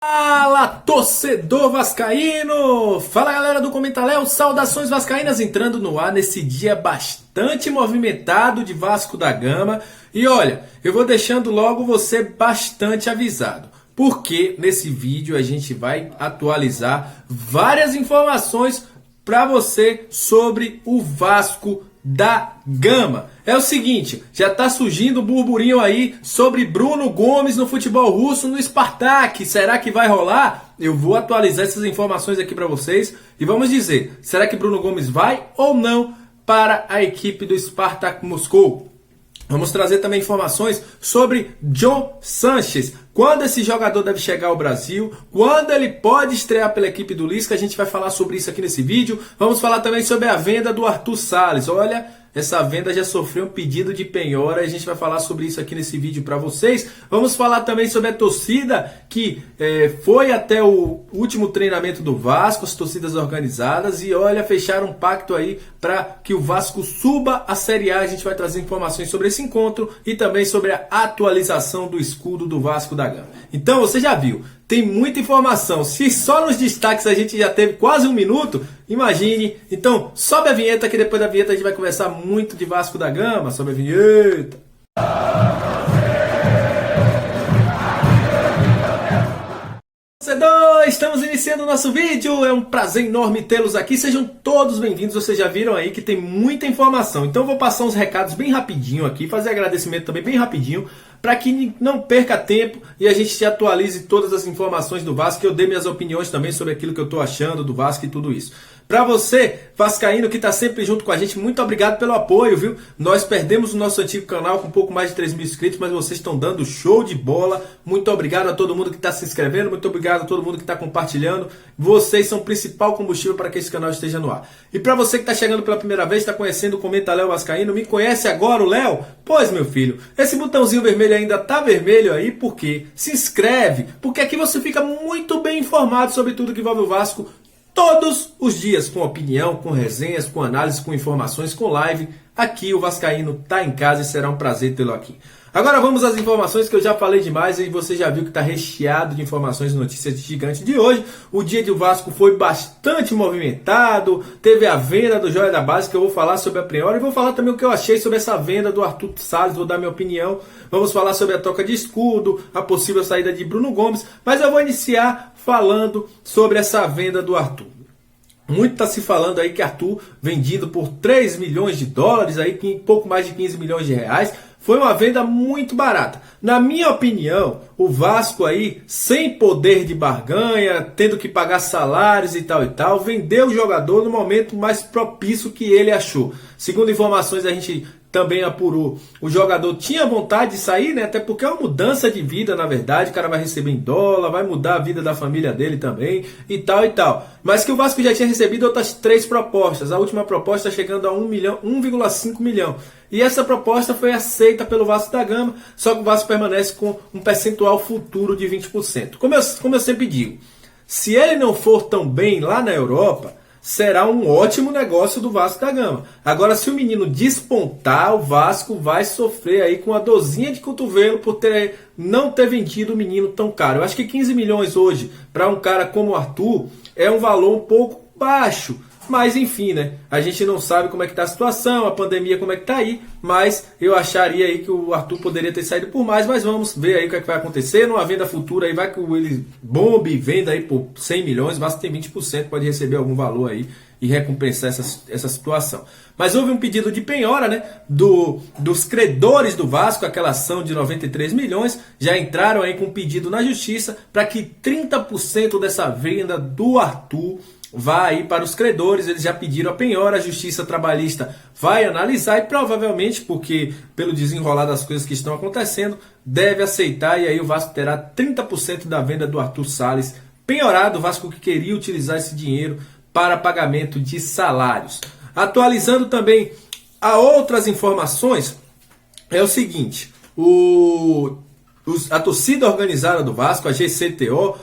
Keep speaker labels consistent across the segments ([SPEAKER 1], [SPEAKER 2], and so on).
[SPEAKER 1] Fala, torcedor vascaíno! Fala, galera do Comentaléu, saudações vascaínas entrando no ar nesse dia bastante movimentado de Vasco da Gama. E olha, eu vou deixando logo você bastante avisado, porque nesse vídeo a gente vai atualizar várias informações para você sobre o Vasco da Gama. É o seguinte, já tá surgindo burburinho aí sobre Bruno Gomes no futebol russo no Spartak. Será que vai rolar? Eu vou atualizar essas informações aqui para vocês e vamos dizer, será que Bruno Gomes vai ou não para a equipe do Spartak Moscou? Vamos trazer também informações sobre John Sanchez. Quando esse jogador deve chegar ao Brasil, quando ele pode estrear pela equipe do Lisca, a gente vai falar sobre isso aqui nesse vídeo. Vamos falar também sobre a venda do Arthur Salles. Olha, essa venda já sofreu um pedido de penhora, a gente vai falar sobre isso aqui nesse vídeo para vocês. Vamos falar também sobre a torcida que foi até o último treinamento do Vasco, as torcidas organizadas, e olha, fecharam um pacto aí para que o Vasco suba a Série A. A gente vai trazer informações sobre esse encontro e também sobre a atualização do escudo do Vasco da Gama. Então, você já viu, tem muita informação. Se só nos destaques a gente já teve quase um minuto, imagine. Então, sobe a vinheta que depois da vinheta a gente vai conversar muito de Vasco da Gama. Sobe a vinheta. Torcedor, estamos iniciando o nosso vídeo, é um prazer enorme tê-los aqui, sejam todos bem-vindos. Vocês já viram aí que tem muita informação, então eu vou passar uns recados bem rapidinho aqui, fazer agradecimento também bem rapidinho, para que não perca tempo e a gente te atualize todas as informações do Vasco, que eu dê minhas opiniões também sobre aquilo que eu estou achando do Vasco e tudo isso. Para você, vascaíno, que está sempre junto com a gente, muito obrigado pelo apoio, viu? Nós perdemos o nosso antigo canal com um pouco mais de 3 mil inscritos, mas vocês estão dando show de bola. Muito obrigado a todo mundo que está se inscrevendo, muito obrigado a todo mundo que está compartilhando. Vocês são o principal combustível para que esse canal esteja no ar. E para você que está chegando pela primeira vez, está conhecendo o Comentaléu Vascaíno, me conhece agora o Léo? Pois, meu filho, esse botãozinho vermelho ainda está vermelho aí, por quê? Se inscreve, porque aqui você fica muito bem informado sobre tudo que envolve o Vasco, todos os dias, com opinião, com resenhas, com análise, com informações, com live. Aqui o Vascaíno tá em casa e será um prazer tê-lo aqui. Agora vamos às informações, que eu já falei demais e você já viu que está recheado de informações e notícias gigantes de hoje. O dia do Vasco foi bastante movimentado, teve a venda do Joia da Base, que eu vou falar sobre a priori, e vou falar também o que eu achei sobre essa venda do Arthur Salles, vou dar minha opinião. Vamos falar sobre a troca de escudo, a possível saída de Bruno Gomes, mas eu vou iniciar falando sobre essa venda do Arthur. Muito está se falando aí que Arthur, vendido por 3 milhões de dólares, aí, pouco mais de 15 milhões de reais, foi uma venda muito barata. Na minha opinião, o Vasco aí, sem poder de barganha, tendo que pagar salários e tal, vendeu o jogador no momento mais propício que ele achou. Segundo informações, a gente também apurou, o jogador tinha vontade de sair, né? Até porque é uma mudança de vida, na verdade. O cara vai receber em dólar, vai mudar a vida da família dele também e tal. Mas que o Vasco já tinha recebido outras 3 propostas. A última proposta chegando a 1,5 milhão. E essa proposta foi aceita pelo Vasco da Gama, só que o Vasco permanece com um percentual futuro de 20%. Como eu sempre digo, se ele não for tão bem lá na Europa, será um ótimo negócio do Vasco da Gama. Agora, se o menino despontar, o Vasco vai sofrer aí com a dorzinha de cotovelo por não ter vendido o menino tão caro. Eu acho que 15 milhões hoje, para um cara como o Arthur, é um valor um pouco baixo. Mas enfim, né? A gente não sabe como é que está a situação, a pandemia como é que está aí, mas eu acharia aí que o Arthur poderia ter saído por mais, mas vamos ver aí o que é que vai acontecer. Numa venda futura aí, vai que ele bombe e venda aí por 100 milhões, o Vasco tem 20%, pode receber algum valor aí e recompensar essa situação. Mas houve um pedido de penhora, né, dos credores do Vasco, aquela ação de 93 milhões, já entraram aí com um pedido na justiça para que 30% dessa venda do Arthur vai aí para os credores. Eles já pediram a penhora, a Justiça Trabalhista vai analisar e provavelmente, porque pelo desenrolar das coisas que estão acontecendo, deve aceitar, e aí o Vasco terá 30% da venda do Arthur Salles penhorado. O Vasco que queria utilizar esse dinheiro para pagamento de salários. Atualizando também a outras informações, é o seguinte, a torcida organizada do Vasco, a GCTO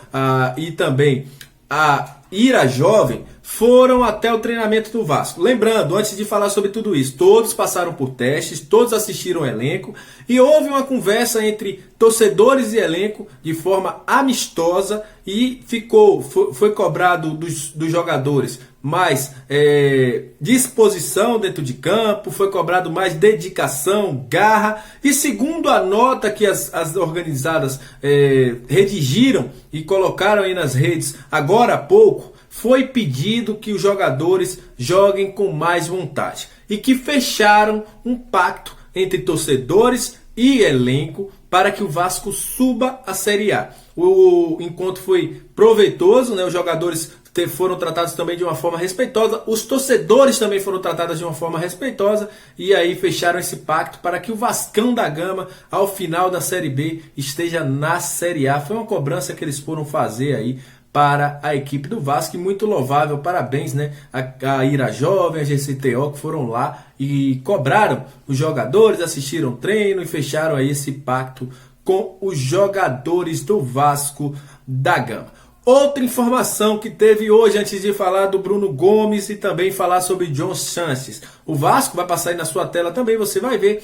[SPEAKER 1] e também a Ira Jovem, foram até o treinamento do Vasco. Lembrando, antes de falar sobre tudo isso, todos passaram por testes, todos assistiram o elenco e houve uma conversa entre torcedores e elenco de forma amistosa e foi cobrado dos jogadores mais disposição dentro de campo, foi cobrado mais dedicação, garra, e segundo a nota que as organizadas redigiram e colocaram aí nas redes agora há pouco, foi pedido que os jogadores joguem com mais vontade e que fecharam um pacto entre torcedores e elenco para que o Vasco suba a Série A. O encontro foi proveitoso, né? Os jogadores foram tratados também de uma forma respeitosa, os torcedores também foram tratados de uma forma respeitosa e aí fecharam esse pacto para que o Vascão da Gama, ao final da Série B, esteja na Série A. Foi uma cobrança que eles foram fazer aí para a equipe do Vasco e muito louvável, parabéns, né? A Ira Jovem, a GCTO que foram lá e cobraram os jogadores, assistiram o treino e fecharam aí esse pacto com os jogadores do Vasco da Gama. Outra informação que teve hoje, antes de falar do Bruno Gomes e também falar sobre John Chances. O Vasco vai passar aí na sua tela também, você vai ver.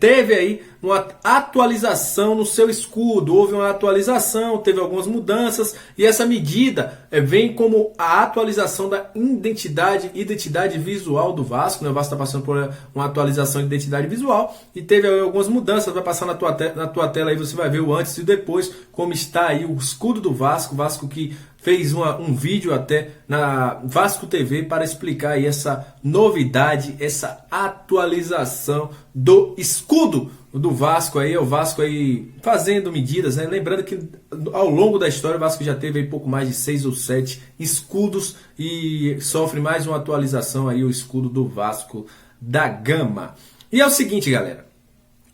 [SPEAKER 1] Teve aí uma atualização no seu escudo. Houve uma atualização, teve algumas mudanças. E essa medida vem como a atualização da identidade visual do Vasco, né? O Vasco está passando por uma atualização de identidade visual. E teve aí algumas mudanças, vai passar na tua tela aí, você vai ver o antes e o depois, como está aí o escudo do Vasco. Vasco que fez um vídeo até na Vasco TV para explicar aí essa novidade, essa atualização do escudo do Vasco aí, o Vasco aí fazendo medidas, né? Lembrando que ao longo da história o Vasco já teve aí pouco mais de 6 ou 7 escudos e sofre mais uma atualização aí o escudo do Vasco da Gama. E é o seguinte, galera,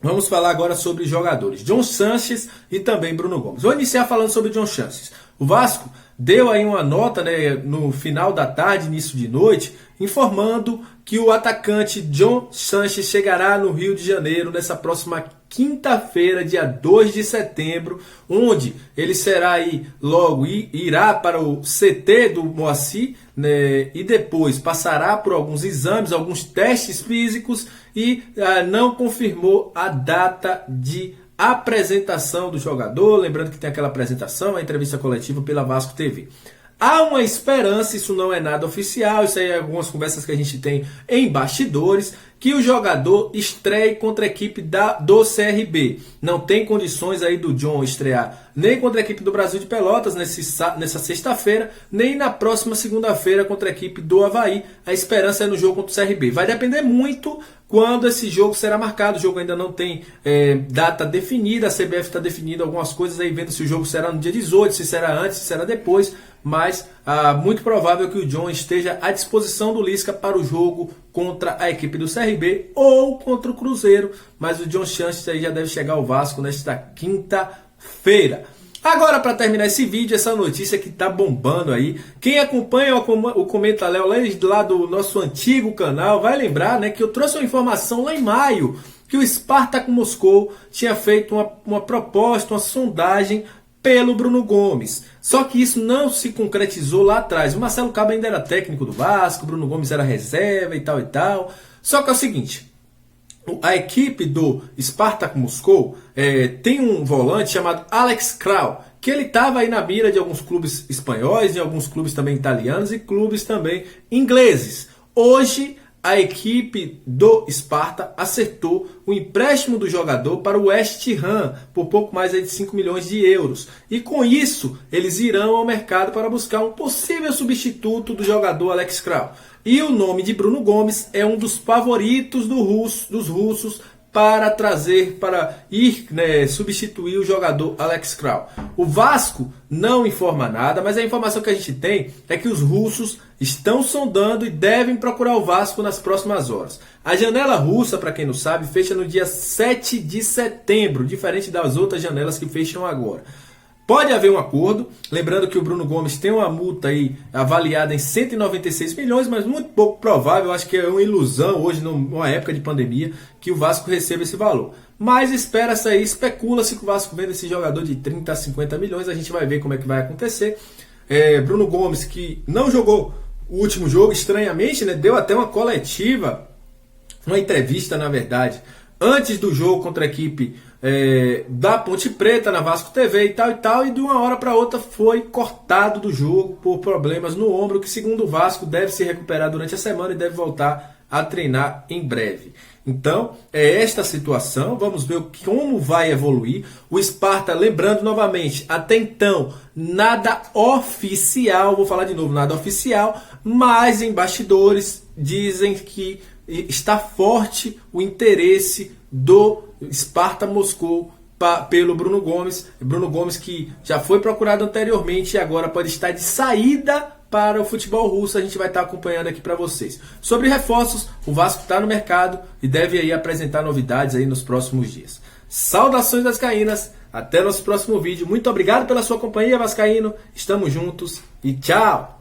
[SPEAKER 1] vamos falar agora sobre jogadores, John Sanches e também Bruno Gomes. Vou iniciar falando sobre John Sanches. O Vasco deu aí uma nota, né, no final da tarde, início de noite, informando que o atacante John Sanches chegará no Rio de Janeiro nessa próxima quinta-feira, dia 2 de setembro, onde ele será aí logo irá para o CT do Moacir, né, e depois passará por alguns exames, alguns testes físicos e não confirmou a data de apresentação do jogador. Lembrando que tem aquela apresentação, a entrevista coletiva pela Vasco TV. Há uma esperança, isso não é nada oficial, isso aí é algumas conversas que a gente tem em bastidores, que o jogador estreie contra a equipe do CRB. Não tem condições aí do John estrear nem contra a equipe do Brasil de Pelotas nessa sexta-feira, nem na próxima segunda-feira contra a equipe do Avaí. A esperança é no jogo contra o CRB. Vai depender muito quando esse jogo será marcado. O jogo ainda não tem data definida, a CBF está definindo algumas coisas aí, vendo se o jogo será no dia 18, se será antes, se será depois, mas muito provável que o John esteja à disposição do Lisca para o jogo contra a equipe do CRB ou contra o Cruzeiro, mas o John Chances aí já deve chegar ao Vasco nesta quinta-feira. Agora, para terminar esse vídeo, essa notícia que está bombando aí, quem acompanha o Comenta Léo lá do nosso antigo canal vai lembrar, né, que eu trouxe uma informação lá em maio que o Spartak Moscou tinha feito uma proposta, uma sondagem pelo Bruno Gomes. Só que isso não se concretizou lá atrás. O Marcelo Cabo ainda era técnico do Vasco, o Bruno Gomes era reserva e tal e tal. Só que é o seguinte, a equipe do Spartak Moscou tem um volante chamado Alex Kral, que ele estava aí na mira de alguns clubes espanhóis, de alguns clubes também italianos e clubes também ingleses. Hoje a equipe do Sparta acertou o empréstimo do jogador para o West Ham por pouco mais de 5 milhões de euros. E com isso, eles irão ao mercado para buscar um possível substituto do jogador Alex Kral. E o nome de Bruno Gomes é um dos favoritos dos russos para ir substituir o jogador Alex Kral. O Vasco não informa nada, mas a informação que a gente tem é que os russos estão sondando e devem procurar o Vasco nas próximas horas. A janela russa, para quem não sabe, fecha no dia 7 de setembro, diferente das outras janelas que fecham agora. Pode haver um acordo, lembrando que o Bruno Gomes tem uma multa aí avaliada em 196 milhões, mas muito pouco provável, acho que é uma ilusão hoje, numa época de pandemia, que o Vasco receba esse valor. Mas espera-se aí, especula-se que o Vasco venda esse jogador de 30 a 50 milhões, a gente vai ver como é que vai acontecer. Bruno Gomes, que não jogou o último jogo, estranhamente, né, deu até uma coletiva, uma entrevista, na verdade, antes do jogo contra a equipe da Ponte Preta, na Vasco TV e tal, e de uma hora para outra foi cortado do jogo por problemas no ombro, que segundo o Vasco deve se recuperar durante a semana e deve voltar a treinar em breve. Então, é esta situação, vamos ver como vai evoluir. O Sparta, lembrando novamente, até então, nada oficial, vou falar de novo, nada oficial, mas em bastidores dizem que está forte o interesse do Sparta Moscou pelo Bruno Gomes. Bruno Gomes que já foi procurado anteriormente e agora pode estar de saída para o futebol russo. A gente vai estar acompanhando aqui para vocês. Sobre reforços, o Vasco está no mercado e deve aí apresentar novidades aí nos próximos dias. Saudações vascaínas, até nosso próximo vídeo. Muito obrigado pela sua companhia, vascaíno. Estamos juntos e tchau!